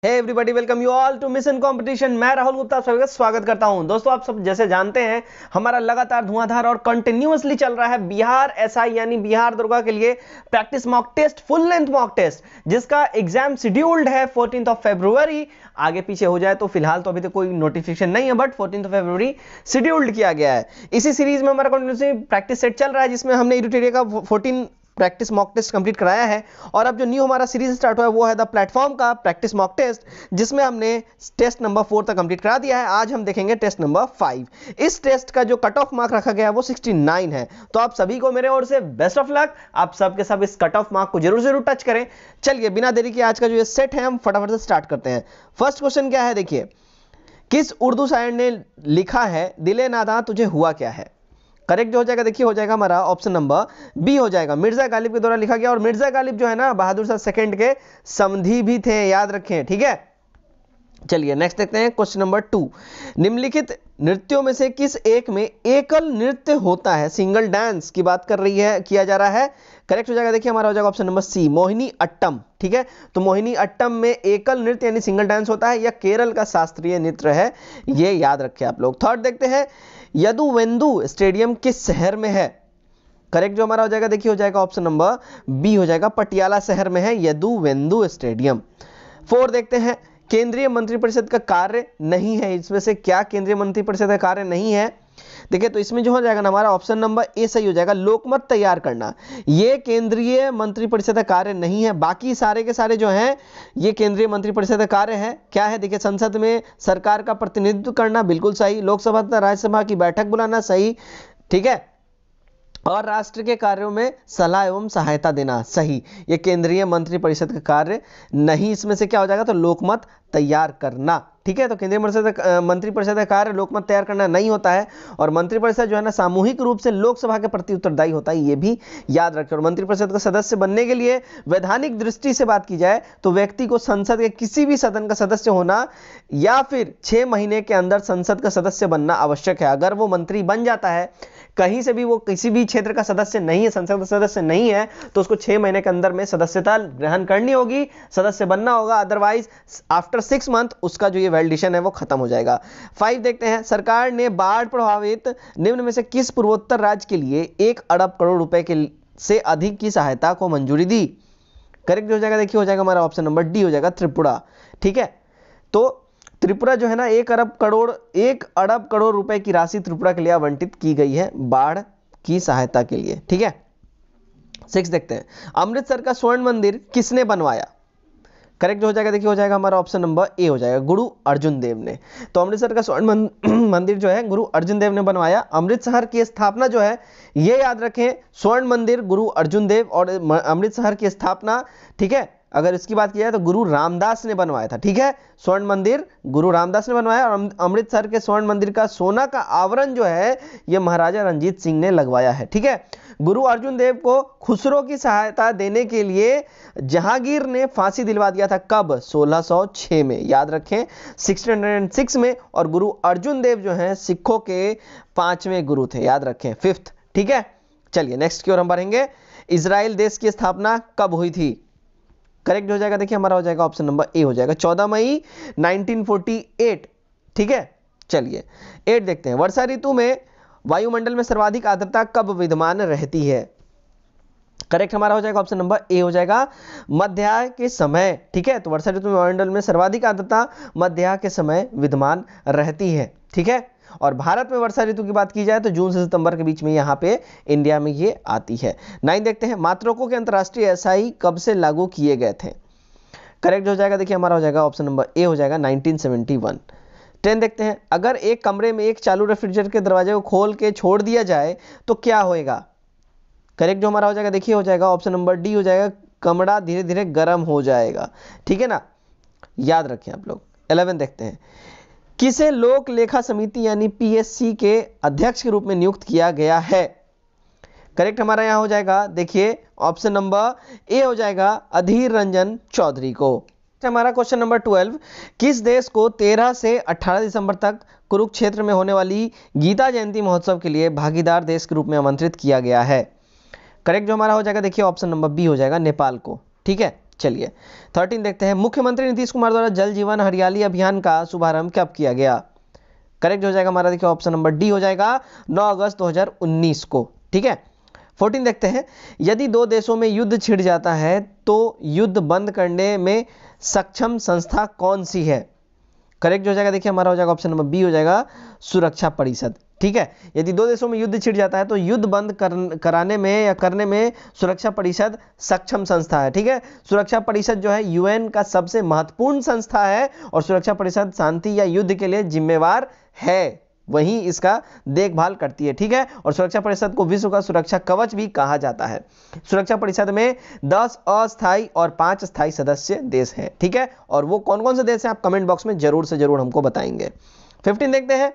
Hey everybody, welcome you all to mission competition. मैं राहुल गुप्ता आप सभी का स्वागत करता हूं। दोस्तों, आप सब जैसे जानते हैं हमारा लगातार धुआंधार और कंटिन्यूअसली चल रहा है बिहार एसआई यानी बिहार दरोगा के लिए practice mock test, full length mock test, जिसका एग्जाम शेड्यूल्ड है 14 फरवरी। आगे पीछे हो जाए तो फिलहाल तो अभी तक कोई नोटिफिकेशन नहीं है, बट 14 फरवरी शेड्यूल्ड किया गया है। इसी सीरीज में हमारा कंटिन्यूसली प्रैक्टिस सेट चल रहा है, जिसमें हमने एडुटेरिया का 14 प्रैक्टिस मॉक टेस्ट कंप्लीट कराया है। और अब जो न्यू हमारा सीरीज स्टार्ट हुआ है वो है द प्लेटफॉर्म का प्रैक्टिस मॉक टेस्ट, जिसमें हमने टेस्ट नंबर 4 तक कंप्लीट करा दिया है। आज हम देखेंगे टेस्ट नंबर 5। इस टेस्ट का जो कट ऑफ मार्क रखा गया है वो 69 है। तो आप सभी को मेरे ओर से बेस्ट ऑफ लक। आप सब के सब इस कट ऑफ मार्क को जरूर टच करें। चलिए बिना देरी के आज का जो ये सेट है हम फटाफट से स्टार्ट करते हैं। फर्स्ट क्वेश्चन क्या है, देखिए, किस उर्दू शायर ने लिखा है दिले नादा तुझे हुआ क्या है? करेक्ट जो हो जाएगा, देखिए, हो जाएगा हमारा ऑप्शन नंबर बी हो जाएगा। मिर्जा गालिब के द्वारा लिखा गया। और मिर्जा गालिब जो है ना बहादुर शाह सेकंड के समधी भी थे, याद रखें, ठीक है। चलिए नेक्स्ट देखते हैं क्वेश्चन नंबर 2। निम्नलिखित नृत्यों में से किस एक में एकल नृत्य होता है? सिंगल डांस की बात कर रही है, किया जा रहा है। करेक्ट हो जाएगा, देखिए हमारा हो जाएगा option number C, Mohini Attam, ठीक है। तो मोहिनी अट्टम में एकल नृत्य यानी सिंगल डांस होता है, या केरल का शास्त्रीय नृत्य है, ये याद रखें आप लोग। थर्ड देखते हैं, यदुवेंदु स्टेडियम किस शहर में है? करेक्ट जो हमारा हो जाएगा, देखिए हो जाएगा ऑप्शन नंबर बी हो जाएगा, पटियाला शहर में है यदुवेंदु स्टेडियम। 4 देखते हैं, केंद्रीय मंत्रिपरिषद का कार्य नहीं है, इसमें से क्या केंद्रीय मंत्रिपरिषद का कार्य नहीं है? देखिए, तो इसमें जो हो जाएगा ना हमारा ऑप्शन नंबर ए सही हो जाएगा, लोकमत तैयार करना। ये केंद्रीय मंत्रिपरिषद का कार्य नहीं है। बाकी सारे के सारे जो हैं ये केंद्रीय मंत्रिपरिषद का कार्य है। क्या है? देखिए, संसद में सरकार का प्रतिनिधित्व करना, बिल्कुल सही। लोकसभा तथा राज्यसभा की बैठक बुलाना, सही, ठीक है। और राष्ट्र के कार्यों में सलाह एवं सहायता देना, सही। ये केंद्रीय मंत्रिपरिषद का कार्य नहीं। इसमें से क्या हो जाएगा? तो लोकमत तैयार करना, ठीक है। तो केंद्रीय मंत्रिपरिषद का कार्य लोकमत तैयार करना नहीं होता है। और मंत्रिपरिषद जो है ना सामूहिक रूप से लोकसभा के प्रति उत्तरदायी होता है, ये भी याद रखें। और मंत्रिपरिषद का सदस्य बनने के लिए वैधानिक दृष्टि से बात की जाए तो व्यक्ति को संसद के किसी भी सदन का सदस्य होना या फिर 6 महीने के अंदर संसद का सदस्य बनना आवश्यक है। अगर वो मंत्री बन जाता है, कहीं से भी वो किसी भी क्षेत्र का सदस्य नहीं है, संसद का सदस्य नहीं है, तो उसको 6 महीने के अंदर में सदस्यता ग्रहण करनी होगी, सदस्य बनना होगा। अदरवाइज आफ्टर 6 मंथ उसका जो ये वैलिडेशन है वो खत्म हो जाएगा। 5 देखते हैं, सरकार ने बाढ़ प्रभावित निम्न में से किस पूर्वोत्तर राज्य के लिए 1 अरब करोड़ रुपए के से अधिक की सहायता को मंजूरी दी? करेक्ट हो जाएगा, देखिए हो जाएगा हमारा ऑप्शन नंबर डी हो जाएगा, त्रिपुरा, ठीक है। तो त्रिपुरा जो है ना 1 अरब करोड़ रुपए की राशि त्रिपुरा के लिए आवंटित की गई है बाढ़ की सहायता के लिए, ठीक है। 6 देखते हैं, अमृतसर का स्वर्ण मंदिर किसने बनवाया? करेक्ट हो जाएगा, देखिए हो जाएगा हमारा ऑप्शन नंबर ए हो जाएगा, गुरु अर्जुन देव ने। तो अमृतसर का स्वर्ण मंदिर जो है गुरु अर्जुन देव ने बनवाया। अमृतसर की स्थापना जो है ये याद रखें, स्वर्ण मंदिर गुरु अर्जुन देव, और अमृतसर की स्थापना, ठीक है, अगर इसकी बात की जाए तो गुरु रामदास ने बनवाया था, ठीक है। स्वर्ण मंदिर गुरु रामदास ने बनवाया। और अमृतसर के स्वर्ण मंदिर का सोना का आवरण जो है ये महाराजा रंजीत सिंह ने लगवाया है, ठीक है। गुरु अर्जुन देव को खुसरो की सहायता देने के लिए जहांगीर ने फांसी दिलवा दिया था, कब? 1606 में, याद रखें, 1606 में। और गुरु अर्जुन देव जो हैं सिखों के 5वें गुरु थे, याद रखें, 5th, ठीक है। चलिए नेक्स्ट की ओर हम बढ़ेंगे। इजराइल देश की स्थापना कब हुई थी? करेक्ट हो जाएगा, देखिए हमारा हो जाएगा ऑप्शन नंबर ए हो जाएगा, 14 मई 1948, ठीक है। चलिए 8 देखते हैं, वर्षा ऋतु में वायुमंडल में सर्वाधिक आर्द्रता कब विद्यमान रहती है? करेक्ट हमारा हो जाएगा ऑप्शन नंबर ए हो जाएगा, मध्याह्न के समय, ठीक है। तो वर्षा ऋतु में वायुमंडल में सर्वाधिक आर्द्रता मध्याह्न के समय विद्यमान रहती है, ठीक है। और भारत में वर्षा ऋतु की बात की जाए तो जून से सितंबर के बीच में यहाँ पे इंडिया में ये आती है। 9 देखते हैं, मात्रकों के अंतर्राष्ट्रीय एसआई कब से लागू किए गए थे? करेक्ट हो जाएगा, देखिए हमारा हो जाएगा ऑप्शन नंबर ए हो जाएगा, 1971। 10 देखते हैं, अगर एक कमरे में एक चालू रेफ्रिजरेटर के दरवाजे को खोल के छोड़ दिया जाए तो क्या होएगा? करेक्ट जो हमारा हो जाएगा, देखिए हो जाएगा ऑप्शन नंबर डी हो जाएगा, कमरा धीरे धीरे गर्म हो जाएगा, ठीक है ना, याद रखें आप लोग। 11 देखते हैं, किसे लोक लेखा समिति यानी पीएससी के अध्यक्ष के रूप में नियुक्त किया गया है? करेक्ट हमारा यहां हो जाएगा, देखिए ऑप्शन नंबर ए हो जाएगा, अधीर रंजन चौधरी को। हमारा क्वेश्चन नंबर 12, किस देश को 13 से 18 दिसंबर तक कुरुक्षेत्र में होने वाली गीता जयंती महोत्सव के लिए भागीदार देश के रूप में आमंत्रित किया गया है? करेक्ट जो हमारा हो जाएगा, देखिए ऑप्शन नंबर बी हो जाएगा, नेपाल को, ठीक है। चलिए 13 देखते हैं, मुख्यमंत्री नीतीश कुमार द्वारा जल जीवन हरियाली अभियान का शुभारंभ कब किया गया? करेक्ट हो जाएगा हमारा, देखिए ऑप्शन नंबर डी हो जाएगा 9 अगस्त 2019 को। ठीक है, 14 देखते हैं, यदि दो देशों में युद्ध छिड़ जाता है तो युद्ध बंद करने में सक्षम संस्था कौन सी है? करेक्ट हो जाएगा, देखिए हमारा हो जाएगा ऑप्शन नंबर बी हो जाएगा सुरक्षा परिषद। ठीक है, यदि दो देशों में युद्ध छिड़ जाता है तो युद्ध बंद कराने में या करने में सुरक्षा परिषद सक्षम संस्था है। ठीक है, सुरक्षा परिषद जो है यूएन का सबसे महत्वपूर्ण संस्था है और सुरक्षा परिषद शांति या युद्ध के लिए जिम्मेवार है, वहीं इसका देखभाल करती है। ठीक है, और सुरक्षा परिषद को विश्व का सुरक्षा कवच भी कहा जाता है। सुरक्षा परिषद में 10 अस्थायी और 5 स्थायी सदस्य देश हैं। ठीक है, और वो कौन कौन से देश हैं आप कमेंट बॉक्स में जरूर से जरूर हमको बताएंगे। 15 देखते हैं,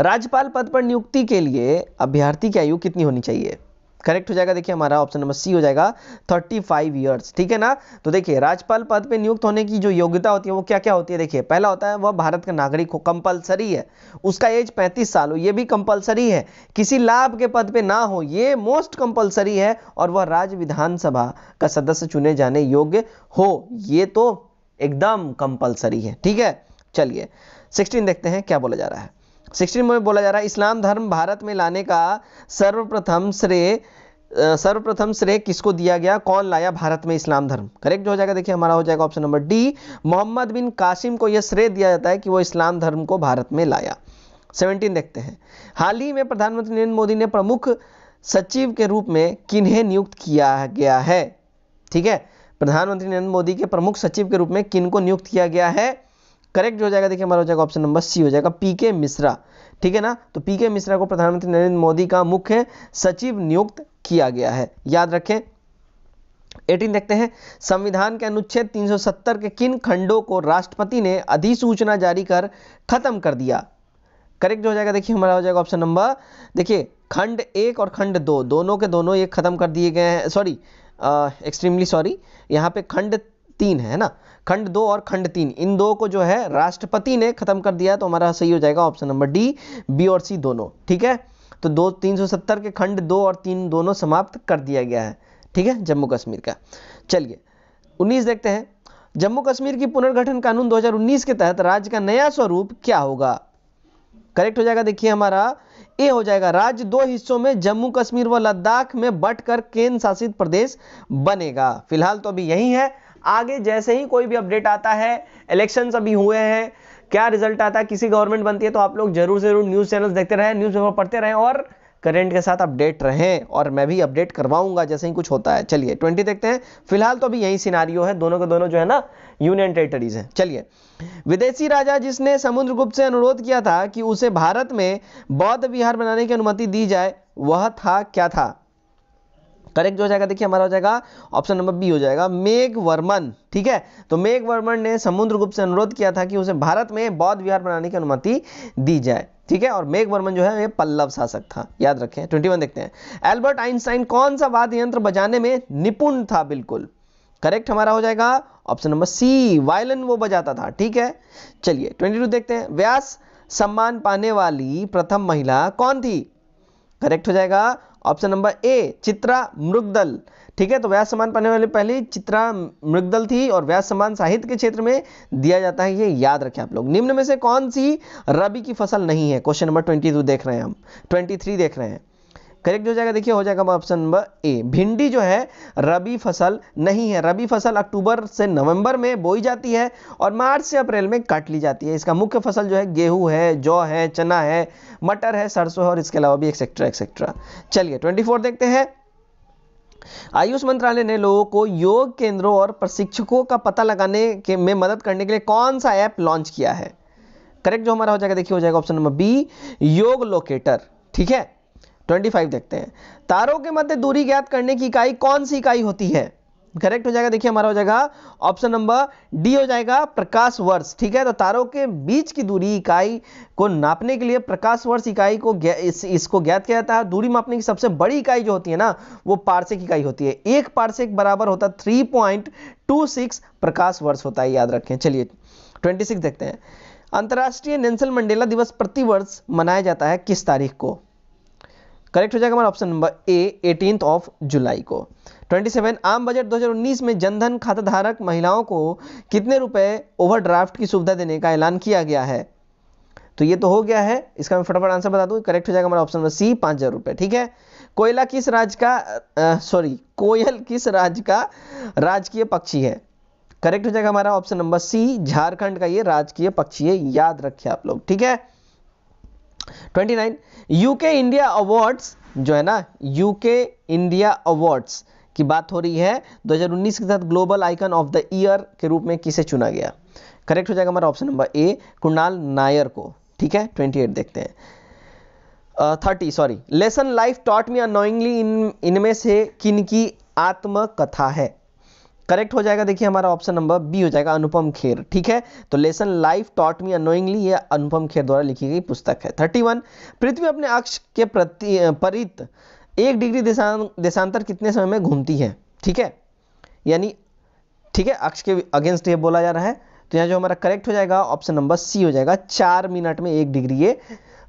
राज्यपाल पद पर नियुक्ति के लिए अभ्यर्थी की आयु कितनी होनी चाहिए? करेक्ट हो जाएगा, देखिए हमारा ऑप्शन नंबर सी हो जाएगा 35 ईयर्स। ठीक है ना, तो देखिए राज्यपाल पद पे नियुक्त होने की जो योग्यता होती है वो क्या क्या होती है? देखिए पहला होता है वह भारत का नागरिक हो, कंपलसरी है, उसका एज 35 साल हो, ये भी कंपलसरी है, किसी लाभ के पद पे ना हो, ये मोस्ट कंपलसरी है, और वह राज्य विधानसभा का सदस्य चुने जाने योग्य हो, ये तो एकदम कंपलसरी है। ठीक है, चलिए 16 देखते हैं क्या बोला जा रहा है। 16 में बोला जा रहा है, इस्लाम धर्म भारत में लाने का सर्वप्रथम श्रेय किसको दिया गया? कौन लाया भारत में इस्लाम धर्म? करेक्ट हो जाएगा, देखिए हमारा हो जाएगा ऑप्शन नंबर डी, मोहम्मद बिन कासिम को यह श्रेय दिया जाता है कि वो इस्लाम धर्म को भारत में लाया। 17 देखते हैं, हाल ही में प्रधानमंत्री नरेंद्र मोदी ने प्रमुख सचिव के रूप में किन्हें नियुक्त किया गया है? ठीक है, प्रधानमंत्री नरेंद्र मोदी के प्रमुख सचिव के रूप में किन को नियुक्त किया गया है? करेक्ट हो जाएगा, देखिए हमारा हो जाएगा ऑप्शन नंबर सी हो जाएगा पीके मिश्रा। ठीक है ना, तो पीके मिश्रा को प्रधानमंत्री नरेंद्र मोदी का मुख्य सचिव नियुक्त किया गया है, याद रखें। 18 देखते हैं, संविधान के अनुच्छेद 370 के किन खंडों को राष्ट्रपति ने अधिसूचना जारी कर खत्म कर दिया? करेक्ट हो जाएगा, देखिए हमारा हो जाएगा ऑप्शन नंबर, देखिए खंड 1 और खंड 2 दोनों के दोनों ये खत्म कर दिए गए हैं। सॉरी, एक्सट्रीमली सॉरी, यहाँ पे खंड 3 है ना, खंड 2 और खंड 3 इन दो को जो है राष्ट्रपति ने खत्म कर दिया, तो हमारा सही हो जाएगा ऑप्शन नंबर डी, बी और सी दोनों। ठीक है, तो 370 के खंड 2 और 3 दोनों समाप्त कर दिया गया है। ठीक है, जम्मू कश्मीर का। चलिए 19 देखते हैं, जम्मू कश्मीर की पुनर्गठन कानून 2019 के तहत राज्य का नया स्वरूप क्या होगा? करेक्ट हो जाएगा, देखिए हमारा ए हो जाएगा, राज्य 2 हिस्सों में जम्मू कश्मीर व लद्दाख में बंटकर केंद्र शासित प्रदेश बनेगा। फिलहाल तो अभी यही है, आगे जैसे ही कोई भी अपडेट आता है, इलेक्शंस अभी हुए हैं, क्या रिजल्ट आता है, किसी गवर्नमेंट बनती है, तो आप लोग जरूर से जरूर न्यूज़ चैनल्स देखते रहें, न्यूज़पेपर पढ़ते रहें और करंट के साथ अपडेट रहें, और मैं भी अपडेट करवाऊंगा जैसे ही कुछ होता है। चलिए 20 देखते हैं, फिलहाल तो अभी यही सिनारियो है, दोनों के दोनों जो है ना यूनियन टेरिटरीज हैं। चलिए, विदेशी राजा जिसने समुद्रगुप्त से अनुरोध किया था कि उसे भारत में बौद्ध विहार बनाने की अनुमति दी जाए, वह था क्या था? करेक्ट हो जाएगा, देखिए हमारा हो जाएगा ऑप्शन नंबर बी हो जाएगा मेघवर्मन। ठीक है, तो मेघवर्मन ने समुद्रगुप्त से अनुरोध किया था कि उसे भारत में बौद्ध विहार बनाने की अनुमति दी जाए। ठीक है, और मेघवर्मन जो है ये पल्लव शासक था, याद रखें। 21 देखते हैं, एल्बर्ट आइंस्टाइन कौन सा वाद्य यंत्र बजाने में निपुण था? बिल्कुल करेक्ट हमारा हो जाएगा ऑप्शन नंबर सी, वायलिन वो बजाता था। ठीक है, चलिए 22 देखते हैं, व्यास सम्मान पाने वाली प्रथम महिला कौन थी? करेक्ट हो जाएगा ऑप्शन नंबर ए, चित्रा मृगदल। ठीक है, तो व्यास सम्मान पाने वाली पहली चित्रा मृगदल थी, और व्यास सम्मान साहित्य के क्षेत्र में दिया जाता है, ये याद रखें आप लोग। निम्न में से कौन सी रबी की फसल नहीं है? क्वेश्चन नंबर 22 देख रहे हैं हम, 23 देख रहे हैं। करेक्ट हो जाएगा, देखिए हो जाएगा ऑप्शन नंबर ए, भिंडी जो है रबी फसल नहीं है। रबी फसल अक्टूबर से नवंबर में बोई जाती है और मार्च से अप्रैल में काट ली जाती है। इसका मुख्य फसल जो है गेहूं है, जौ है, चना है, मटर है, सरसों है, और इसके अलावा भी एक्सेट्रा एक्सेट्रा। चलिए 24 देखते हैं, आयुष मंत्रालय ने लोगों को योग केंद्रों और प्रशिक्षकों का पता लगाने में मदद करने के लिए कौन सा ऐप लॉन्च किया है? करेक्ट जो हमारा हो जाएगा, देखिए हो जाएगा ऑप्शन नंबर बी, योग लोकेटर। ठीक है, 25 देखते हैं, तारों के मध्य दूरी ज्ञात करने की इकाई कौन सी इकाई होती है? करेक्ट हो जाएगा, देखिए हमारा हो जाएगा ऑप्शन नंबर डी हो जाएगा, प्रकाश वर्ष। ठीक है, तो तारों के बीच की दूरी इकाई को नापने के लिए प्रकाश वर्ष इकाई को इसको ज्ञात किया जाता है। दूरी मापने की सबसे बड़ी इकाई जो होती है ना, वो पारसेक इकाई होती है। 1 पारसेक बराबर होता है 3.26 प्रकाश वर्ष होता है, याद रखें। चलिए 26 देखते हैं, अंतर्राष्ट्रीय नेल्सन मंडेला दिवस प्रतिवर्ष मनाया जाता है किस तारीख को? करेक्ट हो जाएगा हमारा ऑप्शन नंबर ए, 18 जुलाई को। 27 आम बजट 2019 में जनधन खाता धारक महिलाओं को कितने रुपए ओवरड्राफ्ट की सुविधा देने का ऐलान किया गया है? तो ये तो हो गया है, इसका मैं फटाफट आंसर बता दूं, करेक्ट हो जाएगा हमारा ऑप्शन नंबर सी, 5,000 रुपए। ठीक है, कोयल किस राज्य का राजकीय पक्षी है? करेक्ट हो जाएगा हमारा ऑप्शन नंबर सी, झारखंड का ये राजकीय पक्षी है, याद रखिए आप लोग। ठीक है, 29 यूके इंडिया अवार्ड्स जो है ना, यूके इंडिया अवार्ड्स की बात हो रही है, 2019 के तहत global icon of the year के रूप में किसे चुना गया? करेक्ट हो जाएगा हमारा option number A, Kunal Nair को। ठीक है, 28 देखते हैं। 30 lesson life taught me annoyingly, इनमें से किन की आत्मकथा है? करेक्ट हो जाएगा, देखिए हमारा ऑप्शन नंबर बी हो जाएगा, अनुपम खेर। ठीक है, तो lesson life taught me annoyingly ये अनुपम खेर द्वारा लिखी गई पुस्तक है। 31 पृथ्वी अपने अक्ष के परित 1 डिग्री देशांतर कितने समय में घूमती है? ठीक है, यानी ठीक है, अक्ष के अगेंस्ट ये बोला जा रहा है, तो यहाँ जो हमारा करेक्ट हो जाएगा ऑप्शन नंबर सी हो जाएगा, 4 मिनट में 1 डिग्री ये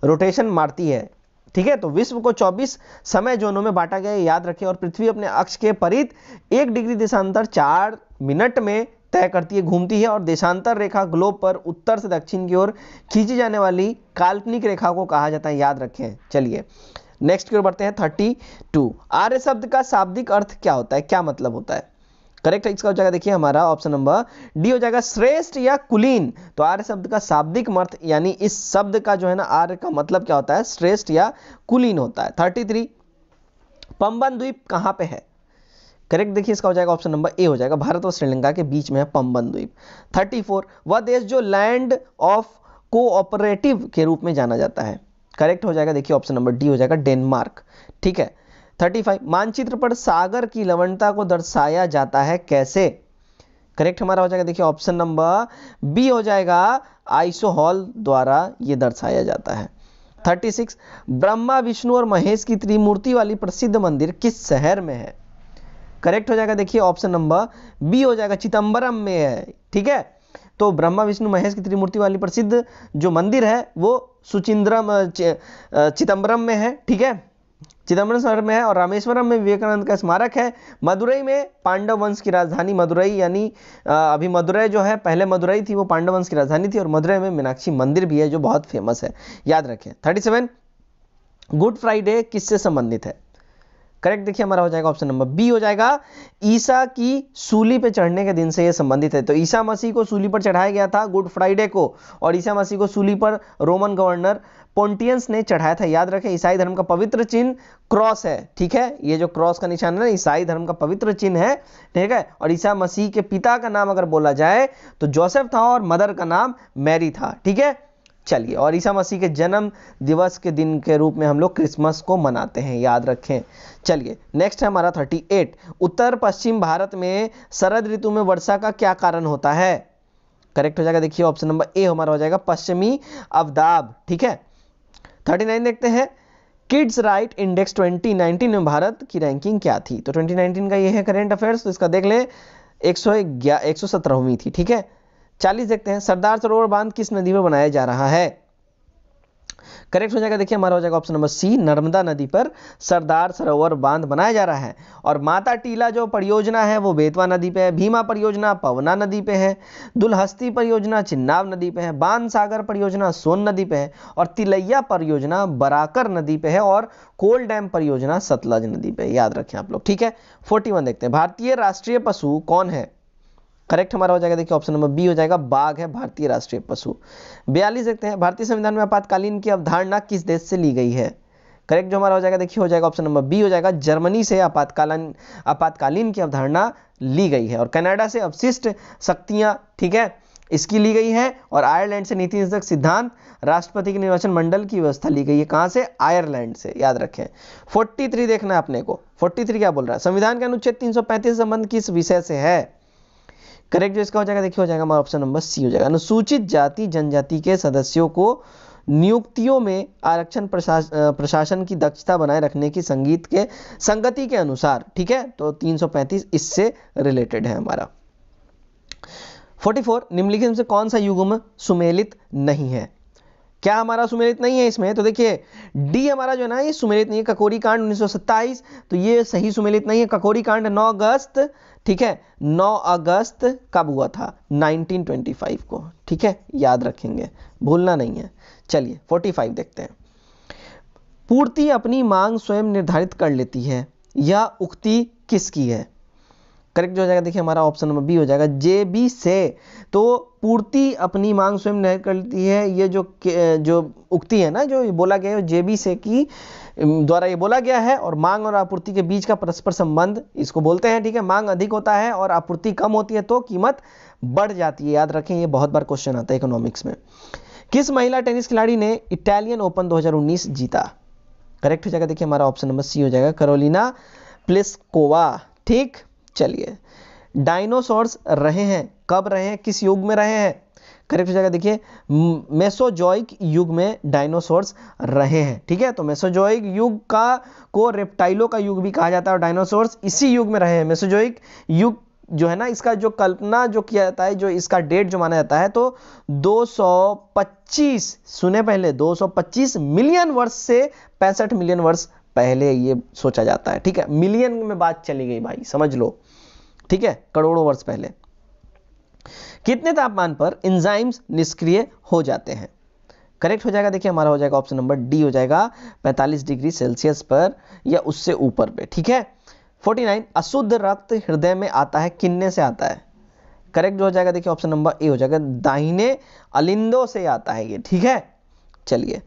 रोटेशन मारती है। ठीक है, तो विश्व को 24 समय जोनों में बांटा गया है, याद रखें, और पृथ्वी अपने अक्ष के परित 1 डिग्री देशांतर 4 मिनट में तय करती है, घूमती है, और देशांतर रेखा ग्लोब पर उत्तर से दक्षिण की ओर खींची जाने वाली काल्पनिक रेखा को कहा जाता है, याद रखें। चलिए नेक्स्ट की ओर बढ़ते हैं। 32 आर्य शब्द का शाब्दिक अर्थ क्या होता है, क्या मतलब होता है? करेक्ट इसका हो जाएगा, देखिए हमारा ऑप्शन नंबर डी हो जाएगा, श्रेष्ठ या कुलीन। तो आर्य शब्द का शाब्दिक अर्थ, यानी इस शब्द का जो है ना, आर्य का मतलब क्या होता है? श्रेष्ठ या कुलीन होता है। 33 पंबन द्वीप कहां पे है? करेक्ट देखिए इसका हो जाएगा ऑप्शन नंबर ए हो जाएगा, भारत और श्रीलंका के बीच में है पंबन द्वीप। 34 वह देश जो लैंड ऑफ कोऑपरेटिव के रूप में जाना जाता है? करेक्ट हो जाएगा, देखिए ऑप्शन नंबर डी हो जाएगा, डेनमार्क। ठीक है, 35 मानचित्र पर सागर की लवणता को दर्शाया जाता है कैसे? करेक्ट हमारा हो जाएगा, देखिए ऑप्शन नंबर बी हो जाएगा, आइसोहॉल द्वारा यह दर्शाया जाता है। 36 ब्रह्मा विष्णु और महेश की त्रिमूर्ति वाली प्रसिद्ध मंदिर किस शहर में है? करेक्ट हो जाएगा, देखिए ऑप्शन नंबर बी हो जाएगा, चिदंबरम में है। ठीक है, तो ब्रह्मा विष्णु महेश की त्रिमूर्ति वाली प्रसिद्ध जो मंदिर है वो चिदंबरम में है। ठीक है, चिदंबरम शहर में है, और रामेश्वरम में विवेकानंद का स्मारक है। मदुरई में पांडव वंश की राजधानी मदुरई, यानी अभी मदुरई जो है, पहले मदुरई थी वो पांडव वंश की राजधानी थी, और मदुरई में मीनाक्षी मंदिर भी है जो बहुत फेमस है, याद रखें। 37 गुड फ्राइडे किससे संबंधित है? करेक्ट देखिए हमारा हो जाएगा ऑप्शन नंबर बी हो जाएगा, ईसा की सूली पे चढ़ने के दिन से यह संबंधित है। तो ईसा मसीह को सूली पर चढ़ाया गया था गुड फ्राइडे को, और ईसा मसीह को सूली पर रोमन गवर्नर पोंटियंस ने चढ़ाया था, याद रखें। ईसाई धर्म का पवित्र चिन्ह क्रॉस है। ठीक है, ये जो क्रॉस का निशान है ना, ईसाई धर्म का पवित्र चिन्ह है। ठीक है, और ईसा मसीह के पिता का नाम अगर बोला जाए तो जोसेफ था, और मदर का नाम मैरी था। ठीक है, चलिए, और ईसा मसीह के जन्म दिवस के दिन के रूप में हम लोग क्रिसमस को मनाते हैं, याद रखें। चलिए नेक्स्ट है हमारा 38 उत्तर पश्चिम भारत में शरद ऋतु में वर्षा का क्या कारण होता है? करेक्ट हो जाएगा, देखिए ऑप्शन नंबर ए हमारा हो जाएगा, पश्चिमी अवदाब। ठीक है, 39 देखते हैं, किड्स राइट इंडेक्स 2019 में भारत की रैंकिंग क्या थी? तो 2019 का ये है करेंट अफेयर्स, तो इसका देख लें, 117वीं थी। ठीक है, 40 देखते हैं, सरदार सरोवर बांध किस नदी में बनाया जा रहा है? करेक्ट हो जाएगा, देखिए हमारा हो जाएगा ऑप्शन नंबर सी, नर्मदा नदी पर सरदार सरोवर बांध बनाया जा रहा है। और माता टीला जो परियोजना है वो बेतवा नदी पे है, भीमा परियोजना पवना नदी पे है, दुलहस्ती परियोजना चिन्नाब नदी पे है, बाण सागर परियोजना सोन नदी पे है, और तिलैया परियोजना बराकर नदी पे है, और कोल डैम परियोजना सतलज नदी पे, याद रखें आप लोग। ठीक है, 41 देखते हैं, भारतीय राष्ट्रीय पशु कौन है? करेक्ट हमारा हो जाएगा, देखिए ऑप्शन नंबर बी हो जाएगा, बाघ है भारतीय राष्ट्रीय पशु। 42 देखते हैं, भारतीय संविधान में आपातकालीन की अवधारणा किस देश से ली गई है? करेक्ट जो हमारा हो जाएगा, देखिए हो जाएगा ऑप्शन नंबर बी हो जाएगा, जर्मनी से आपातकालीन की अवधारणा ली गई है, और कनाडा से अवशिष्ट शक्तियां, ठीक है, इसकी ली गई है, और आयरलैंड से नीति निर्देशक सिद्धांत, राष्ट्रपति के निर्वाचन मंडल की व्यवस्था ली गई है। कहां से? आयरलैंड से, याद रखें। 43 देखना है अपने को, 43 क्या बोल रहा है, संविधान के अनुच्छेद 335 संबंध किस विषय से है? करेक्ट जो इसका हो जाएगा, देखिए हो जाएगा हमारा ऑप्शन नंबर सी हो जाएगा, अनुसूचित जाति जनजाति के सदस्यों को नियुक्तियों में आरक्षण प्रशासन की दक्षता बनाए रखने की संगति के अनुसार। ठीक है, तो 335 इससे रिलेटेड है हमारा। 44 निम्नलिखित में से कौन सा युग्म सुमेलित नहीं है? क्या हमारा सुमेलित नहीं है इसमें? तो देखिए डी हमारा जो है ना ये सुमेलित नहीं है। ककोरी कांड 1927, तो ये सही सुमेलित नहीं है। ककोरी कांड 9 अगस्त, ठीक है, 9 अगस्त कब हुआ था? 1925 को, ठीक है, याद रखेंगे, भूलना नहीं है। चलिए 45 देखते हैं। पूर्ति अपनी मांग स्वयं निर्धारित कर लेती है, यह उक्ति किसकी है? करेक्ट जो हो जाएगा देखिए हमारा ऑप्शन नंबर बी हो जाएगा, जे बी से। तो पूर्ति अपनी मांग स्वयं निर्धारित करती है, ये जो उक्ति है ना, जो बोला गया है जे बी से की द्वारा ये बोला गया है। और मांग और आपूर्ति के बीच का परस्पर संबंध इसको बोलते हैं, ठीक है। मांग अधिक होता है और आपूर्ति कम होती है तो कीमत बढ़ जाती है, याद रखें, ये बहुत बार क्वेश्चन आता है इकोनॉमिक्स में। किस महिला टेनिस खिलाड़ी ने इटालियन ओपन 2019 जीता? करेक्ट हो जाएगा देखिए हमारा ऑप्शन नंबर सी हो जाएगा, कैरोलिना प्लिस्कोवा, ठीक। चलिए डायनासोर्स रहे हैं, कब रहे हैं, किस युग में रहे हैं? करेक्ट हो जाएगा देखिए मेसोजोइक युग में डायनासोर्स रहे हैं, ठीक है। तो मेसोजोइक युग को रेप्टाइलों का युग भी कहा जाता है और डायनासोर्स इसी युग में रहे हैं। मेसोजोइक युग जो है ना, इसका जो कल्पना जो किया जाता है, जो इसका डेट जो माना जाता है, तो 225, सुने पहले, 225 मिलियन वर्ष से 65 मिलियन वर्ष पहले ये सोचा जाता है, ठीक है। मिलियन में बात चली गई भाई, समझ लो, ठीक है, करोड़ों वर्ष पहले। कितने तापमान पर एंजाइम्स निष्क्रिय हो जाते हैं? करेक्ट हो जाएगा देखिए हमारा हो जाएगा ऑप्शन नंबर डी हो जाएगा, 45 डिग्री सेल्सियस पर या उससे ऊपर पे, ठीक है। 49 अशुद्ध रक्त हृदय में आता है, किन्ने से आता है? करेक्ट हो जाएगा देखिए ऑप्शन नंबर ए हो जाएगा, दाहिने अलिंदों से आता है ये, ठीक है। चलिए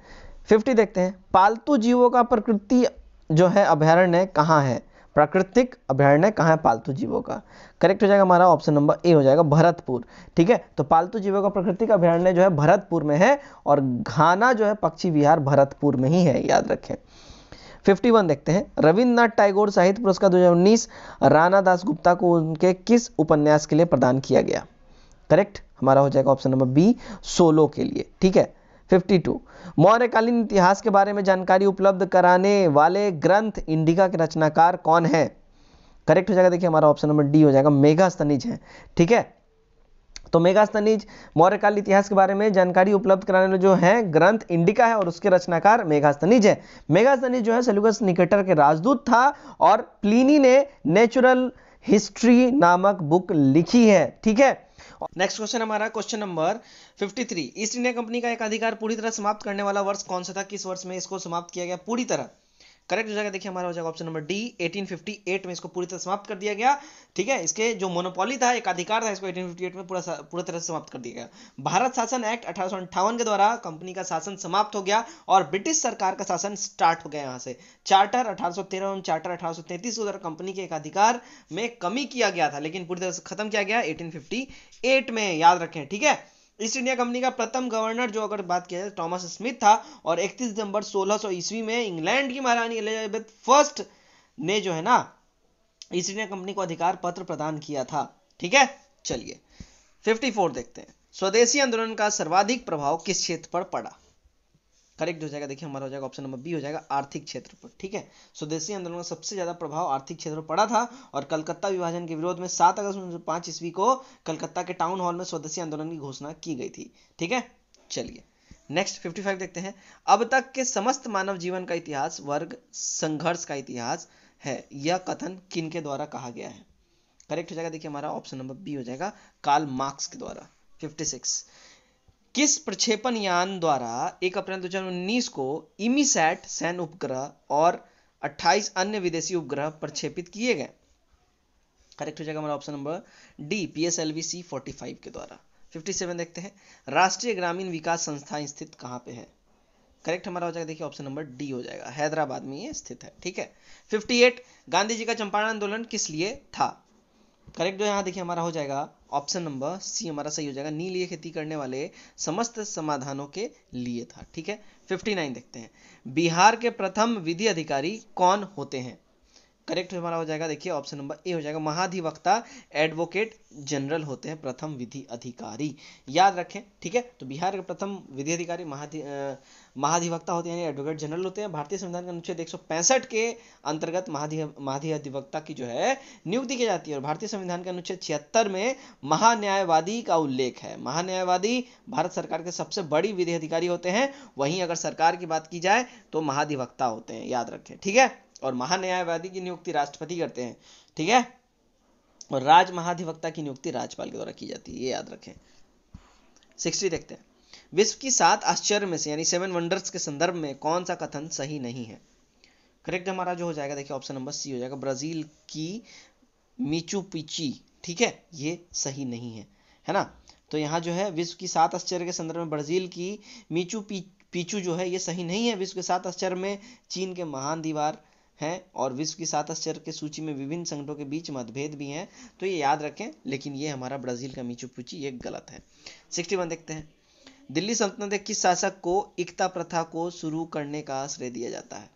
50 देखते हैं। पालतू जीवों का प्रकृति जो है अभयारण्य कहाँ है? प्राकृतिक अभयारण्य कहाँ है पालतू जीवों का? करेक्ट हो जाएगा हमारा ऑप्शन नंबर ए हो जाएगा, भरतपुर, ठीक है। तो पालतू जीवों का प्राकृतिक अभयारण्य जो है भरतपुर में है और घाना जो है पक्षी विहार भरतपुर में ही है, याद रखें। 51 देखते हैं। रविन्द्रनाथ टैगोर साहित्य पुरस्कार 2019 राणा दासगुप्ता को उनके किस उपन्यास के लिए प्रदान किया गया? करेक्ट हमारा हो जाएगा ऑप्शन नंबर बी, सोलो के लिए, ठीक है। 52 मौर्यकालीन इतिहास के बारे में जानकारी उपलब्ध कराने वाले ग्रंथ इंडिका के रचनाकार कौन है? करेक्ट हो जाएगा देखिए हमारा ऑप्शन नंबर डी हो जाएगा, मेगास्थनीज है, ठीक है। तो मेगास्थनीज मौर्यकाल इतिहास के बारे में जानकारी उपलब्ध कराने वाले जो है ग्रंथ इंडिका है और उसके रचनाकार मेगास्थनीज है। मेगास्थनीज जो है सेल्यूकस निकेटर के राजदूत था और प्लिनी ने नेचुरल हिस्ट्री नामक बुक लिखी है, ठीक है। नेक्स्ट क्वेश्चन हमारा question number 53। East India company का एक अधिकार पूरी तरह समाप्त करने वाला वर्ष कौन सा था? किस वर्ष में इसको समाप्त किया गया पूरी तरह? करेक्ट हो जाएगा देखिए हमारा हो जाएगा ऑप्शन नंबर डी, 1858 में इसको पूरी तरह समाप्त कर दिया गया, ठीक है। इसके जो मोनोपोली था, एक अधिकार था, इसको 1858 में पूरा तरह से समाप्त कर दिया गया। भारत शासन एक्ट 1858 के द्वारा कंपनी का शासन समाप्त हो गया और ब्रिटिश सरकार का शासन स्टार्ट हो गया। यहाँ से चार्टर 1813 और चार्टर 1833 के द्वारा कंपनी के एक अधिकार में कमी किया गया था, लेकिन पूरी तरह से खत्म किया गया 1858 में, याद रखें, ठीक है। ईस्ट इंडिया कंपनी का प्रथम गवर्नर जो अगर बात किया जाए थॉमस स्मिथ था और 31 दिसंबर 1600 ईस्वी में इंग्लैंड की महारानी एलिजाबेथ फर्स्ट ने जो है ना ईस्ट इंडिया कंपनी को अधिकार पत्र प्रदान किया था, ठीक है। चलिए 54 देखते हैं। स्वदेशी आंदोलन का सर्वाधिक प्रभाव किस क्षेत्र पर पड़ा? करेक्ट हो जाएगा देखिए हमारा हो जाएगा ऑप्शन नंबर बी हो जाएगा, आर्थिक क्षेत्र पर, ठीक है। स्वदेशी आंदोलन का सबसे ज्यादा प्रभाव आर्थिक क्षेत्र पर पड़ा था और कलकत्ता विभाजन के विरोध में 7 अगस्त 1905 ईस्वी को कलकत्ता के टाउन हॉल में स्वदेशी आंदोलन की घोषणा की गई थी, ठीक है। चलिए नेक्स्ट 55 देखते हैं। अब तक के समस्त मानव जीवन का इतिहास वर्ग संघर्ष का इतिहास है, यह कथन किन के द्वारा कहा गया है? करेक्ट हो जाएगा देखिए हमारा ऑप्शन नंबर बी हो जाएगा, कार्ल मार्क्स के द्वारा। 56 किस प्रक्षेपण यान द्वारा 1 अप्रैल 2019 को इमीसैट सैन्य उपग्रह और 28 अन्य विदेशी उपग्रह प्रक्षेपित किए गए? करेक्ट हो जाएगा हमारा option number D, PSLV C-45 के द्वारा। 57 देखते हैं। राष्ट्रीय ग्रामीण विकास संस्थान स्थित कहां पे है? करेक्ट हमारा हो जाएगा देखिए ऑप्शन नंबर डी हो जाएगा, हैदराबाद में ये स्थित है, ठीक है। 58 गांधी जी का चंपारण आंदोलन किस लिए था? करेक्ट जो यहाँ देखिए हमारा हो जाएगा ऑप्शन नंबर सी हमारा सही हो जाएगा, नीलीय खेती करने वाले समस्त समाधानों के लिए था, ठीक है। 59 देखते हैं। बिहार के प्रथम विधि अधिकारी कौन होते हैं? करेक्ट हमारा हो जाएगा, देखिए ऑप्शन नंबर ए हो जाएगा। महाधिवक्ता एडवोकेट जनरल होते हैं प्रथम विधि अधिकारी, याद रखें, ठीक है। तो बिहार के प्रथम विधि अधिकारी महाधिवक्ता होते हैं, यानी एडवोकेट जनरल होते हैं। भारतीय संविधान के अनुच्छेद 165 के अंतर्गत महाधिवक्ता की जो है नियुक्ति की जाती है। और भारतीय संविधान के अनुच्छेद 76 में महान्यायवादी का उल्लेख है। महान्यायवादी भारत सरकार के सबसे बड़ी विधि अधिकारी होते हैं। वहीं अगर सरकार की बात की जाए तो महाधिवक्ता होते हैं, याद रखें, ठीक है। और महान्यायवादी की नियुक्ति राष्ट्रपति करते हैं, ठीक है। और राज महाधिवक्ता की नियुक्ति राज्यपाल के द्वारा की जाती है, ये याद रखें। 60 देखते हैं। विश्व की 7 आश्चर्य में से यानी 7 वंडर्स के संदर्भ में कौन सा कथन सही नहीं है? करेक्ट हमारा जो हो जाएगा, देखिए ऑप्शन नंबर सी हो जाएगा, ब्राजील की मीचू पिची, ठीक है, ये सही नहीं है ना। तो यहाँ जो है विश्व की 7 आश्चर्य के संदर्भ में ब्राजील की मीचू पिचू जो है ये सही नहीं है। विश्व के 7 आश्चर्य में चीन के महान दीवार हैं और विश्व की 7 आश्चर्य के सूची में विभिन्न संगठनों के बीच मतभेद भी हैं, तो ये याद रखें। लेकिन ये हमारा ब्राजील का मीचू पिचू ये गलत है। 61 देखते हैं। दिल्ली सल्तनत के किस शासक को इक्ता प्रथा को शुरू करने का श्रेय दिया जाता है?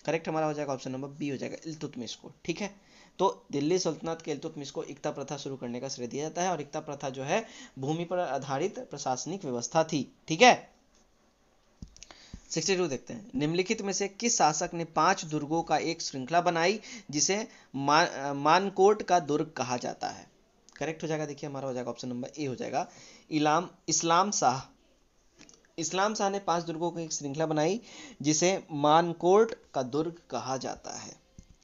करेक्ट हमारा हो जाएगा ऑप्शन नंबर बी हो जाएगा, इल्तुतमिश को, ठीक है। तो दिल्ली सल्तनत के इल्तुतमिश को इक्ता प्रथा शुरू करने का श्रेय दिया जाता है। और इक्ता प्रथा जो है भूमि पर आधारित प्रशासनिक व्यवस्था थी, ठीक है। 62 देखते हैं। निम्नलिखित में से किस शासक ने 5 दुर्गों का एक श्रृंखला बनाई जिसे मानकोट का दुर्ग कहा जाता है? करेक्ट हो जाएगा, देखिए हमारा हो जाएगा ऑप्शन नंबर ए हो जाएगा, इस्लाम शाह। इस्लाम शाह ने 5 दुर्गों की एक श्रृंखला बनाई जिसे मानकोट का दुर्ग कहा जाता है।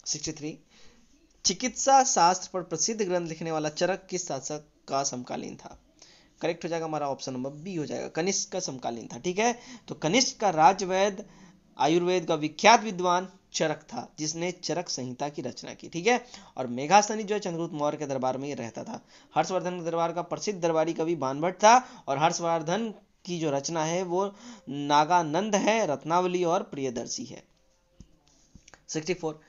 63 चिकित्सा शास्त्र पर प्रसिद्ध ग्रंथ लिखने वाला चरक किस शासक का समकालीन था? करेक्ट हो जाएगा हमारा ऑप्शन नंबर बी हो जाएगा, कनिष्क का समकालीन था, ठीक है। तो कनिष्क का राजवैद आयुर्वेद का विख्यात विद्वान चरक था, जिसने चरक संहिता की रचना की, ठीक है। और मेघासनी जो है चंद्रगुप्त मौर्य के दरबार में ही रहता था। हर्षवर्धन के दरबार का प्रसिद्ध दरबारी कवि बाणभट्ट था। और हर्षवर्धन की जो रचना है वो नागानंद है, रत्नावली और प्रियदर्शी है। 64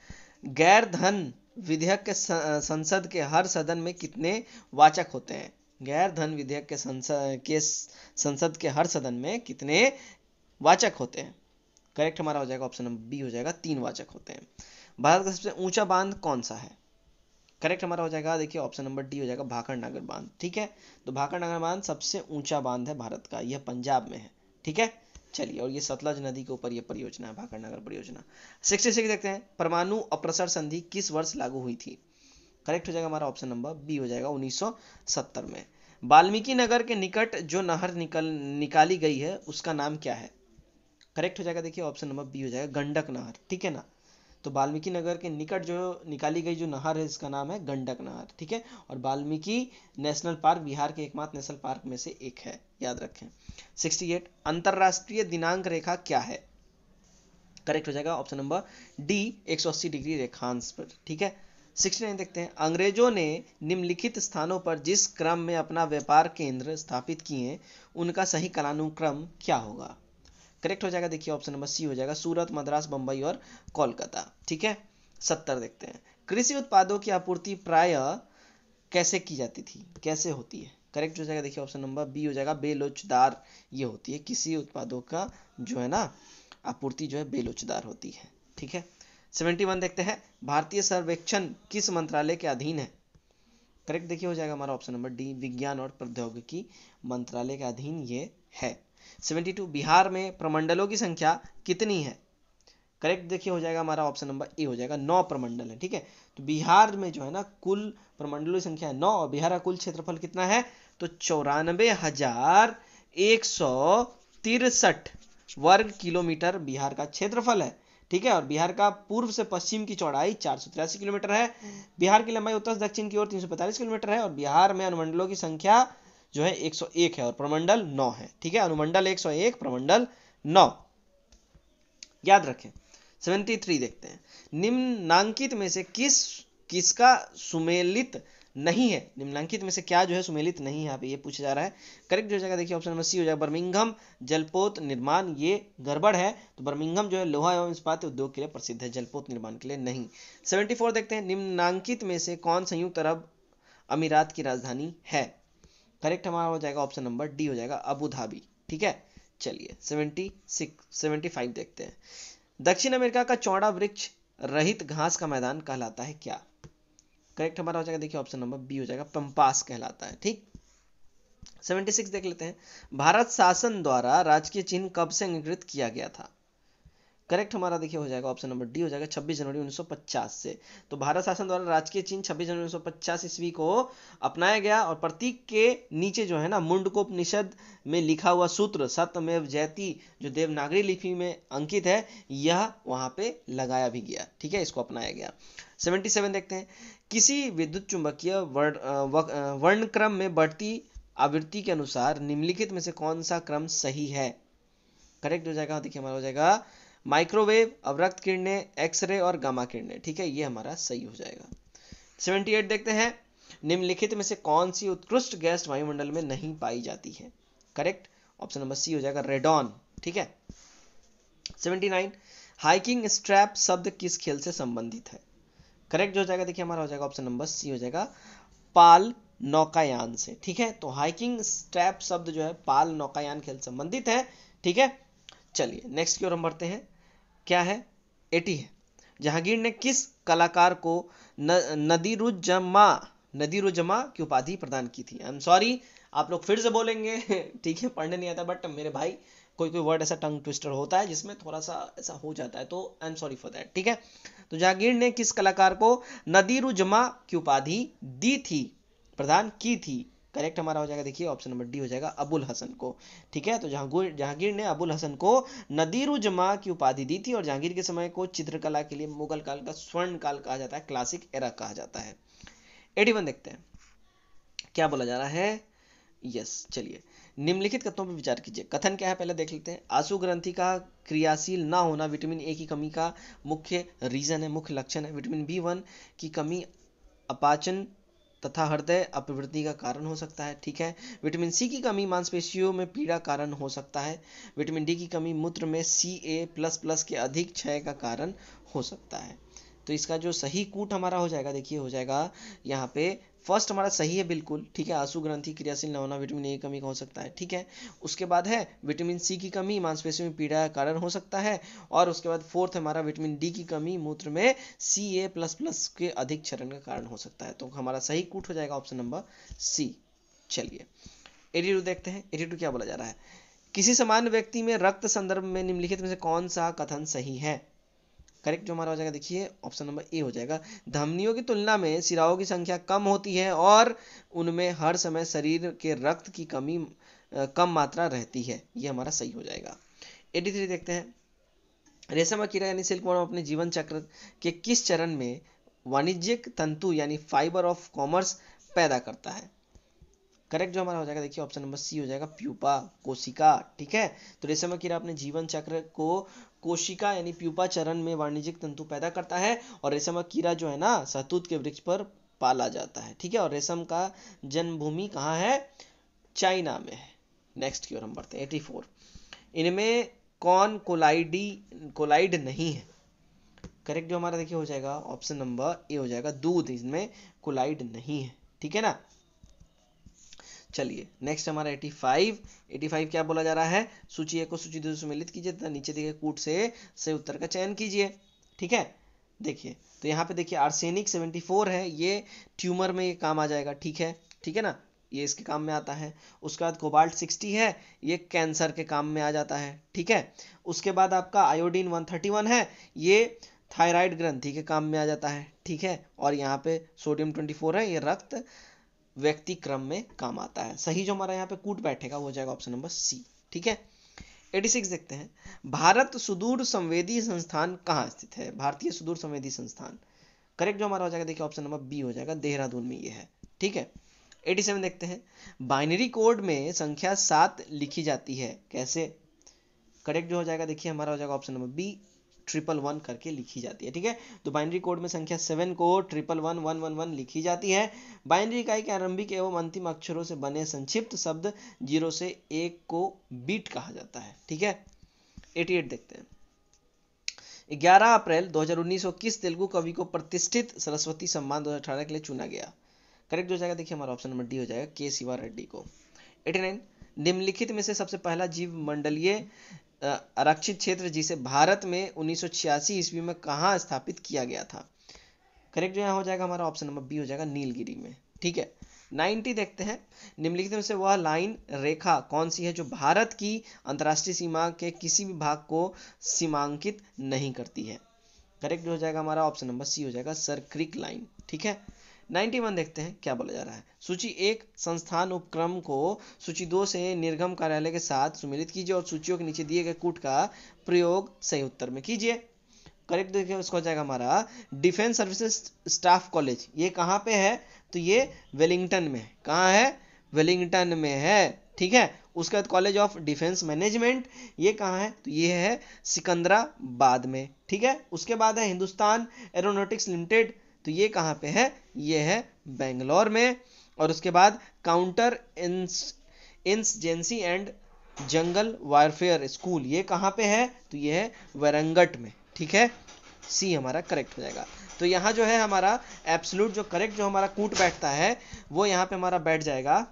गैर धन विधेयक के संसद के हर सदन में कितने वाचक होते हैं? गैर धन विधेयक के संसद के हर सदन में कितने वाचक होते हैं? करेक्ट हमारा हो जाएगा ऑप्शन नंबर बी हो जाएगा, 3 वाचक होते हैं। भारत का सबसे ऊंचा बांध कौन सा है? करेक्ट हमारा हो जाएगा, देखिए ऑप्शन नंबर डी हो जाएगा, भाखड़नगर बांध, ठीक है। तो भाखड़नगर बांध सबसे ऊंचा बांध है भारत का, यह पंजाब में है, ठीक है। चलिए, और ये सतलज नदी के ऊपर यह परियोजना है, भाखड़नगर परियोजना। 66 देखते हैं। परमाणु अप्रसर संधि किस वर्ष लागू हुई थी? करेक्ट हो जाएगा हमारा ऑप्शन नंबर बी हो जाएगा, 1970 में। वाल्मीकि नगर के निकट जो नहर निकाली गई है उसका नाम क्या है? करेक्ट हो जाएगा, देखिए ऑप्शन नंबर बी हो जाएगा, गंडक नहर, ठीक है ना। तो वाल्मीकि नगर के निकट जो निकाली गई जो नहर है इसका नाम है गंडक नहर, ठीक है। और वाल्मीकि नेशनल पार्क बिहार के एकमात्र नेशनल पार्क में से एक है, याद रखें। 68 अंतरराष्ट्रीय दिनांक रेखा क्या है? करेक्ट हो जाएगा ऑप्शन नंबर डी, 180 डिग्री रेखांश पर, ठीक है। 69 देखते हैं। अंग्रेजों ने निम्नलिखित स्थानों पर जिस क्रम में अपना व्यापार केंद्र स्थापित किए उनका सही कालानुक्रम क्या होगा? करेक्ट हो जाएगा, देखिए ऑप्शन नंबर सी हो जाएगा, सूरत, मद्रास, बंबई और कोलकाता, ठीक है। 70 देखते हैं। कृषि उत्पादों की आपूर्ति प्रायः कैसे की जाती थी, कैसे होती है? करेक्ट हो जाएगा, देखिए ऑप्शन नंबर बी हो जाएगा, बेलोचदार ये होती है। कृषि उत्पादों का जो है ना आपूर्ति जो है बेलोचदार होती है, ठीक है। 71 देखते हैं। भारतीय सर्वेक्षण किस मंत्रालय के अधीन है? करेक्ट देखिए हो जाएगा हमारा ऑप्शन नंबर डी, विज्ञान और प्रौद्योगिकी मंत्रालय के अधीन ये है। 72 बिहार में प्रमंडलों की संख्या कितनी है? करेक्ट देखिए हो जाएगा हमारा ऑप्शन नंबर ए हो जाएगा, 9 प्रमंडल है, ठीक है। तो बिहार में जो है ना कुल प्रमंडलों की संख्या है 9 और बिहार का कुल क्षेत्रफल कितना है? तो 94,163 वर्ग किलोमीटर बिहार का क्षेत्रफल है, ठीक है। और बिहार का पूर्व से पश्चिम की चौड़ाई 483 किलोमीटर है। बिहार की लंबाई उत्तर से दक्षिण की ओर 345 किलोमीटर है। और बिहार में अनुमंडलों की संख्या जो है 101 है और प्रमंडल 9 है, ठीक है। अनुमंडल 101, प्रमंडल 9, याद रखें। 73 देखते हैं। निम्नांकित में से किसका सुमेलित नहीं है? निम्नांकित में से क्या जो है सुमेलित नहीं है, यहाँ पे ये पूछा जा रहा है। करेक्ट हो जाएगा, देखिए ऑप्शन नंबर सी हो जाएगा, बर्मिंघम जलपोत निर्माण, ये गड़बड़ है। तो बर्मिंघम जो है लोहा एवं इस्पात उद्योग के लिए प्रसिद्ध है, जलपोत निर्माण के लिए नहीं। 74 देखते हैं। निम्नांकित में से कौन संयुक्त अरब अमीरात की राजधानी है? करेक्ट हमारा हो जाएगा ऑप्शन नंबर डी हो जाएगा, अबू धाबी, ठीक है। चलिए 75 देखते हैं। दक्षिण अमेरिका का चौड़ा वृक्ष रहित घास का मैदान कहलाता है क्या? करेक्ट हमारा हो जाएगा देखिए ऑप्शन नंबर बी हो जाएगा, पंपास कहलाता है। ठीक, 76 देख लेते हैं। भारत शासन द्वारा राजकीय चिन्ह कब से अंगीकृत किया गया था? करेक्ट हमारा देखिए हो जाएगा ऑप्शन नंबर डी हो जाएगा 26 जनवरी 1950 से। तो भारत शासन द्वारा राजकीय चिन्ह 26 जनवरी 1950 ईस्वी को अपनाया गया और प्रतीक के नीचे जो है ना मुंडकोपनिषद में लिखा हुआ सूत्र सत्यमेव जयति जो देवनागरी लिपि में अंकित है यह वहां पे लगाया भी गया। ठीक है, इसको अपनाया गया। 77 देखते हैं। किसी विद्युत चुंबकीय वर्ण क्रम में बढ़ती आवृत्ति के अनुसार निम्नलिखित में से कौन सा क्रम सही है? करेक्ट हो जाएगा देखिए हमारा हो जाएगा माइक्रोवेव, अवरक्त किरणें, एक्सरे और गामा किरणें। ठीक है, ये हमारा सही हो जाएगा। 78 देखते हैं। निम्नलिखित में से कौन सी उत्कृष्ट गैस वायुमंडल में नहीं पाई जाती है? करेक्ट ऑप्शन नंबर सी हो जाएगा रेडॉन। ठीक है। 79 हाइकिंग स्ट्रैप शब्द किस खेल से संबंधित है? करेक्ट हो जाएगा देखिए हमारा हो जाएगा ऑप्शन नंबर सी हो जाएगा पाल नौकायान से। ठीक है, तो हाइकिंग स्ट्रैप शब्द जो है पाल नौकायान खेल संबंधित है। ठीक है, चलिए नेक्स्ट की ओर हम बढ़ते हैं। क्या है? 80 है। जहांगीर ने किस कलाकार को नदीरुजमा की उपाधि प्रदान की थी? आई एम सॉरी, आप लोग फिर से बोलेंगे ठीक है, पढ़ने नहीं आता, बट मेरे भाई कोई कोई वर्ड ऐसा टंग ट्विस्टर होता है जिसमें थोड़ा सा ऐसा हो जाता है, तो I am sorry for that. ठीक है, तो जहांगीर ने किस कलाकार को नदीरुजमा की उपाधि दी थी, प्रदान की थी? करेक्ट हमारा हो जाएगा देखिए ऑप्शन नंबर डी हो जाएगा अबुल हसन को। ठीक है, तो जहांगीर ने अबुल हसन को नदीरुजमा की उपाधि दी थी और जहांगीर के समय को चित्रकला के लिए मुगल काल का स्वर्ण काल कहा जाता है, क्लासिक एरा कहा जाता है। 81 देखते हैं क्या बोला जा रहा है। यस, चलिए निम्नलिखित कथनों पर विचार कीजिए। कथन क्या है पहले देख लेते हैं। आंसू ग्रंथि का क्रियाशील ना होना विटामिन ए की कमी का मुख्य रीजन है, मुख्य लक्षण है। विटामिन बी1 की कमी अपाचन तथा हृदय अपवृद्धि का कारण हो सकता है। ठीक है, विटामिन सी की कमी मांसपेशियों में पीड़ा कारण हो सकता है। विटामिन डी की कमी मूत्र में Ca++ के अधिक क्षय का कारण हो सकता है। तो इसका जो सही कूट हमारा हो जाएगा देखिए हो जाएगा यहाँ पे फर्स्ट हमारा सही है बिल्कुल। ठीक है, आंसू ग्रंथि क्रियाशील न होना विटामिन ए की कमी का हो सकता है। ठीक है, उसके बाद है विटामिन सी की कमी मांसपेशियों में पीड़ा का कारण हो सकता है और उसके बाद फोर्थ हमारा विटामिन डी की कमी मूत्र में Ca++ के अधिक क्षरण का कारण हो सकता है। तो हमारा सही कूट हो जाएगा ऑप्शन नंबर सी। चलिए 82 देखते हैं। 82 क्या बोला जा रहा है। किसी सामान्य व्यक्ति में रक्त संदर्भ में निम्नलिखित में से कौन सा कथन सही है? करेक्ट जो हमारा हो जाएगा देखिए ऑप्शन नंबर ए हो जाएगा धमनियों की तुलना में सिराओं की संख्या कम होती है और उनमें हर समय शरीर के रक्त की कमी कम मात्रा रहती है। ये हमारा सही हो जाएगा। 83 देखते हैं। रेशम कीड़ा यानी सिल्कवर्म अपने जीवन चक्र के किस चरण में वाणिज्यिक तंतु यानी फाइबर ऑफ कॉमर्स पैदा करता है? करेक्ट जो हमारा हो जाएगा देखिए ऑप्शन नंबर सी हो जाएगा प्यूपा, कोशिका। ठीक है, तो रेशम कीड़ा अपने जीवन चक्र को कोशिका यानी प्यूपा चरण में वाणिज्यिक तंतु पैदा करता है और रेशम कीड़ा जो है ना शहतूत के वृक्ष पर पाला जाता है। ठीक है, और रेशम का जन्मभूमि कहाँ है? चाइना में है। नेक्स्ट की ओर हम बढ़ते हैं। 84 इनमें कौन कोलाइड नहीं है? करेक्ट जो हमारा देखिए हो जाएगा ऑप्शन नंबर ए हो जाएगा दूध, इसमें कोलाइड नहीं है। ठीक है ना, चलिए नेक्स्ट हमारा 85 क्या बोला जा रहा है। सूची 1 को सूची 2 से सम्मिलित कीजिए तथा नीचे दिए गए कूट से उत्तर का चयन कीजिए। ठीक है, देखिए तो यहाँ पे देखिए आर्सेनिक 74 है, ये ट्यूमर में ये काम आ जाएगा। ठीक है ना, ये इसके काम में आता है। उसके बाद कोबाल्ट 60 है, ये कैंसर के काम में आ जाता है। ठीक है, उसके बाद आपका आयोडीन 131 है, ये थायराइड ग्रंथि के काम में आ जाता है। ठीक है, और यहाँ पे सोडियम 24 है, ये रक्त व्यक्ति क्रम में काम आता है। सही जो हमारा यहाँ पे कूट बैठेगा वो हो जाएगा ऑप्शन नंबर सी। ठीक है, 86 देखते हैं। भारत सुदूर संवेदी संस्थान कहाँ स्थित है? भारतीय सुदूर संवेदी संस्थान। करेक्ट जो हमारा हो जाएगा देखिए ऑप्शन नंबर बी हो जाएगा देहरादून में ये है। ठीक है, 87 देखते हैं। बाइनरी कोड में संख्या 7 लिखी जाती है, कैसे? करेक्ट जो हो जाएगा देखिए हमारा हो जाएगा ऑप्शन नंबर बी 111 करके लिखी जाती है। ठीक है, तो बाइनरी कोड में संख्या 7 को 111 लिखी जाती है। बाइनरी इकाई के आरंभिक एवं अंतिम अक्षरों से बने संक्षिप्त शब्द 0 से 1 को बीट कहा जाता है। ठीक है, 88 देखते हैं। 11 अप्रैल 2019 को किस तेलुगु कवि को प्रतिष्ठित सरस्वती सम्मान 2018 के लिए चुना गया? करेक्ट हो जाएगा देखिए हमारा ऑप्शन नंबर डी हो जाएगा के शिवा रेड्डी को। 89 निम्नलिखित में से सबसे पहला जीव मंडलीय आरक्षित क्षेत्र जिसे भारत में 1986 ईस्वी में कहाँ स्थापित किया गया था? करेक्ट जो यहाँ हो जाएगा हमारा ऑप्शन नंबर बी हो जाएगा, नीलगिरी में। ठीक है, 90 देखते हैं। निम्नलिखित में से वह लाइन रेखा कौन सी है जो भारत की अंतर्राष्ट्रीय सीमा के किसी भी भाग को सीमांकित नहीं करती है? करेक्ट हो जाएगा हमारा ऑप्शन नंबर सी हो जाएगा, सर क्रिक लाइन। ठीक है, 91 देखते हैं क्या बोला जा रहा है। सूची 1 संस्थान उपक्रम को सूची 2 से निर्गम कार्यालय के साथ सुमेलित कीजिए और सूचियों के नीचे दिए गए कूट का प्रयोग सही उत्तर में कीजिए। करेक्ट देखिए उसको हो जाएगा हमारा डिफेंस सर्विसेज स्टाफ कॉलेज। ये कहाँ पे है? तो ये वेलिंगटन में। कहाँ है? वेलिंगटन में है। ठीक है, उसके बाद कॉलेज ऑफ डिफेंस मैनेजमेंट, ये कहाँ है? तो ये है सिकंदराबाद में। ठीक है, उसके बाद है हिंदुस्तान एरोनॉटिक्स लिमिटेड, तो ये कहाँ पे है? ये है बेंगलोर में। और उसके बाद counter insurgency and jungle warfare school, ये कहाँ पे है? तो ये है वारंगट में। ठीक है, सी हमारा करेक्ट हो जाएगा। तो यहाँ जो है हमारा एब्सोल्यूट जो करेक्ट जो हमारा कूट बैठता है वो यहाँ पे हमारा बैठ जाएगा,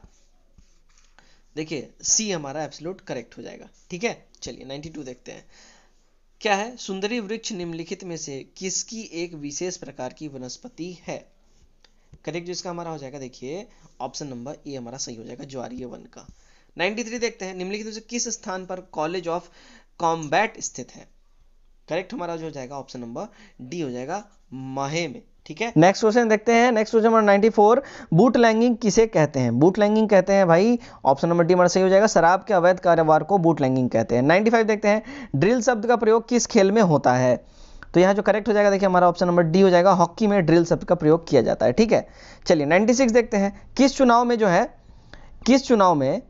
देखिए सी हमारा एब्सोल्यूट करेक्ट हो जाएगा। ठीक है, चलिए 92 देखते हैं क्या है। सुंदरी वृक्ष निम्नलिखित में से किसकी एक विशेष प्रकार की वनस्पति है? करेक्ट जो इसका हमारा हो जाएगा, देखिए ऑप्शन नंबर ए हमारा सही हो जाएगा, ज्वारीय वन का। 93 देखते हैं। निम्नलिखित में से किस स्थान पर कॉलेज ऑफ कॉम्बैट स्थित है? करेक्ट हमारा जो हो जाएगा ऑप्शन नंबर डी हो जाएगा, माहे में। ठीक है, नेक्स्ट क्वेश्चन देखते हैं। Next question number 94, boot lagging किसे कहते हैं? बूट लैंगिंग कहते हैं भाई, ऑप्शन नंबर डी हमारा सही हो जाएगा, शराब के अवैध कारोबार को बूट लैंगिंग कहते हैं। 95 देखते हैं, ड्रिल शब्द का प्रयोग किस खेल में होता है? तो यहाँ जो करेक्ट हो जाएगा देखिए हमारा ऑप्शन नंबर डी हो जाएगा, हॉकी में ड्रिल शब्द का प्रयोग किया जाता है। ठीक है, चलिए 96 देखते हैं। किस चुनाव में जो है, किस चुनाव में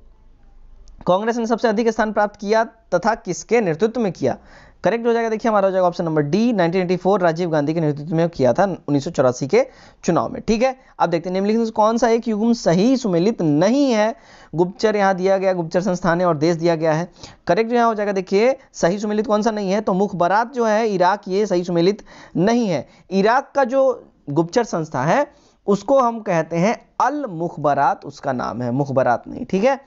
कांग्रेस ने सबसे अधिक स्थान प्राप्त किया तथा किसके नेतृत्व में किया? करेक्ट हो जाएगा देखिए हमारा हो जाएगा option number D, 1984 Rajiv Gandhi के नेतृत्व में किया था 1984 के चुनाव में। ठीक है, अब देखते हैं निम्नलिखित में कौन सा एक युग्म सही सुमेलित नहीं है? गुप्तचर यहाँ दिया गया, गुप्तचर संस्थान है और देश दिया गया है। करेक्ट यहाँ हो जाएगा देखिए सही सुमेलित कौन सा नहीं है? तो मुखबरात जो है इराक, ये सही सुमेलित नहीं है। इराक का जो गुप्तचर संस्था है उसको हम कहते हैं अल मुखबरात, उसका नाम है, मुखबरात नहीं। ठीक है,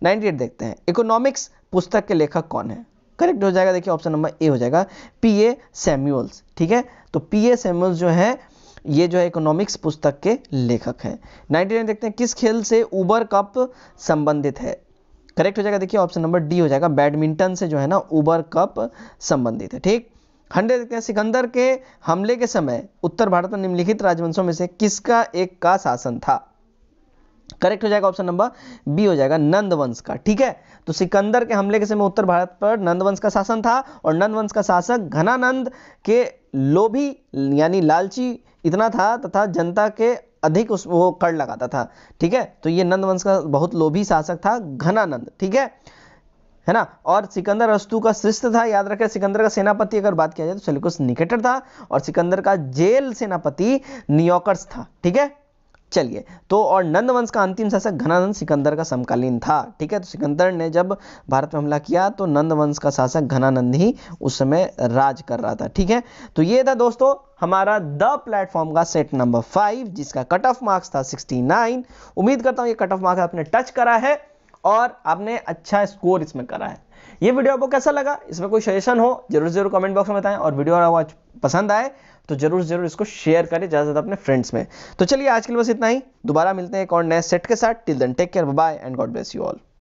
98 देखते हैं। इकोनॉमिक्स पुस्तक के लेखक कौन है? करेक्ट हो जाएगा देखिए ऑप्शन नंबर ए हो जाएगा, पीए सैमुअल्स। ठीक है, तो पीए सैमुअल्स जो है ये जो है इकोनॉमिक्स पुस्तक के लेखक हैं। 99 देखते हैं, किस खेल से उबर कप संबंधित है? करेक्ट हो जाएगा देखिए ऑप्शन नंबर डी हो जाएगा, बैडमिंटन से जो है ना उबर कप संबंधित है। ठीक, 100 देखते हैं, सिकंदर के हमले के समय उत्तर भारत में निम्नलिखित राजवंशों में से किसका एक का शासन था? करेक्ट हो जाएगा ऑप्शन नंबर बी हो जाएगा, नंद वंश का। ठीक है, तो सिकंदर के हमले के समय उत्तर भारत पर नंद वंश का शासन था और नंद वंश का शासक घनानंद के लोभी यानी लालची इतना था तथा जनता के अधिक वो कर लगाता था। ठीक है, तो ये नंद वंश का बहुत लोभी शासक था घनानंद। ठीक है ना, और सिकंदर अस्तु का शिष्य था। याद रखें सिकंदर का सेनापति अगर बात किया जाए तो सेल्यूकस निकेटर था और सिकंदर का जेल सेनापति नियोकर्स था। ठीक है, चलिए तो और नंद वंश का अंतिम शासक घनानंद सिकंदर का समकालीन था। ठीक है, तो सिकंदर ने जब भारत में हमला किया तो नंद वंश का शासक घनानंद ही उस समय राज कर रहा था। ठीक है, तो ये था दोस्तों हमारा द प्लेटफॉर्म का सेट नंबर 5 जिसका कट ऑफ मार्क्स था 69। उम्मीद करता हूं ये कट ऑफ मार्क्स आपने टच करा है और आपने अच्छा स्कोर इसमें करा है। ये वीडियो आपको कैसा लगा, इसमें कोई सजेशन हो जरूर कमेंट बॉक्स में बताएं और वीडियो अगर पसंद आए तो जरूर इसको शेयर करें ज़्यादा से ज़्यादा अपने फ्रेंड्स में। तो चलिए आज के लिए बस इतना ही, दोबारा मिलते हैं एक और नए सेट के साथ। Till then take care, bye and God bless you all.